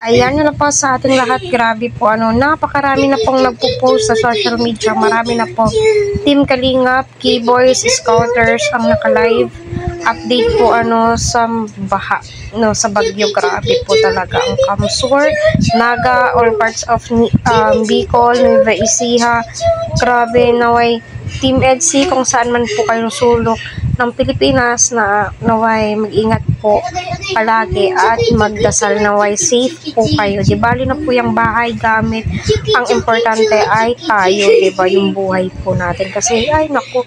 Ayan, yun na po sa ating lahat. Grabe po, napakarami na pong nagpo-post sa social media. Marami na po. Team Kalingap, Keyboys, Scouters ang naka-live. Update po sa baha, sa Bagyo. Grabe po talaga ang Kamsur, Naga, all parts of Bicol, Nueva Ecija. Grabe, naway Team EDSI kung saan man po kayong sulok ng Pilipinas na naway mag-ingat po palagi at magdasal naway safe po kayo. Di bali na po yung bahay gamit. Ang importante ay tayo, di ba, yung buhay po natin. Kasi ay naku,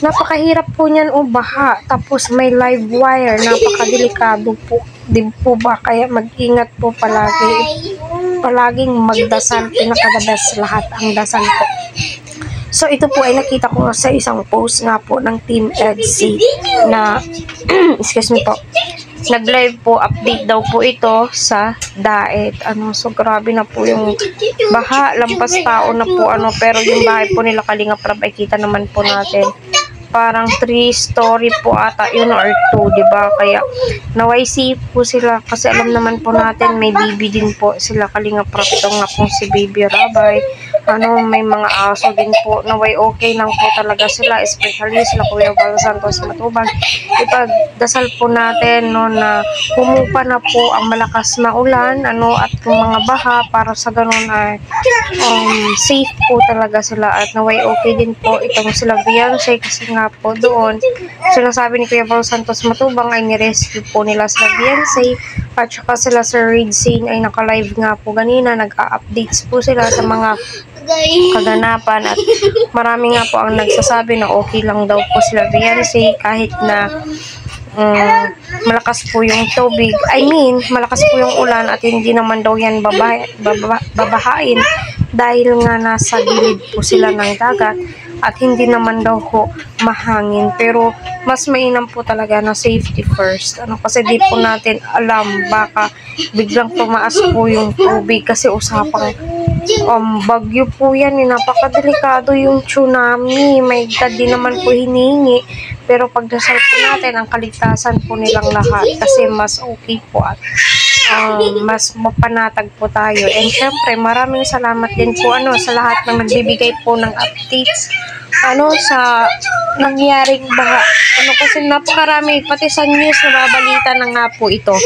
napakahirap po niyan baha. Tapos may live wire, napakadelikado po. Di po ba? Kaya mag-ingat po palagi. Palaging magdasal, pinaka-the best lahat ang dasal po. So, ito po ay nakita ko sa isang post nga po ng Team EDSI na, excuse me po, nag-live po, update daw po ito sa Daet. So, grabe na po yung baha, lampas tao na po, pero yung bahay po nila Kalingap Rab ay kita naman po natin. Parang 3-story po ata yun or 2, diba? Kaya naway safe po sila kasi alam naman po natin may baby din po sila Kalingap Rab. Ito nga po si Baby Rabay. May mga aso din po. Naway okay lang po talaga sila, especially sila Kuya Val Santos Matubag. Ipagdasal po natin na humupa na po ang malakas na ulan at yung mga baha para sa ganun ay safe po talaga sila at naway okay din po itong sila Beyonce kasi nga po doon sinasabi ni Kuya Val Santos Matubang ay nirescue po nila sila Beyonce at saka sila Sir Reid Sane ay naka-live nga po ganina, nag-updates po sila sa mga kaganapan at marami nga po ang nagsasabi na okay lang daw po sila Beyonce kahit na malakas po yung tubig, malakas po yung ulan at hindi naman daw yan babahain dahil nga nasa gilid po sila ng dagat at hindi naman daw po mahangin, pero mas mainam po talaga na safety first kasi di po natin alam, baka biglang tumaas po yung tubig kasi usapang bagyo po yan, napakadelikado yung tsunami, may God din naman po hinihingi, pero pagdasal po natin ang kaligtasan po nilang lahat kasi mas okay po at mas mapanatag po tayo. And syempre maraming salamat din po sa lahat ng nagbibigay po ng updates sa nangyaring baha kasi napakarami, pati sa news nababalita na nga po ito.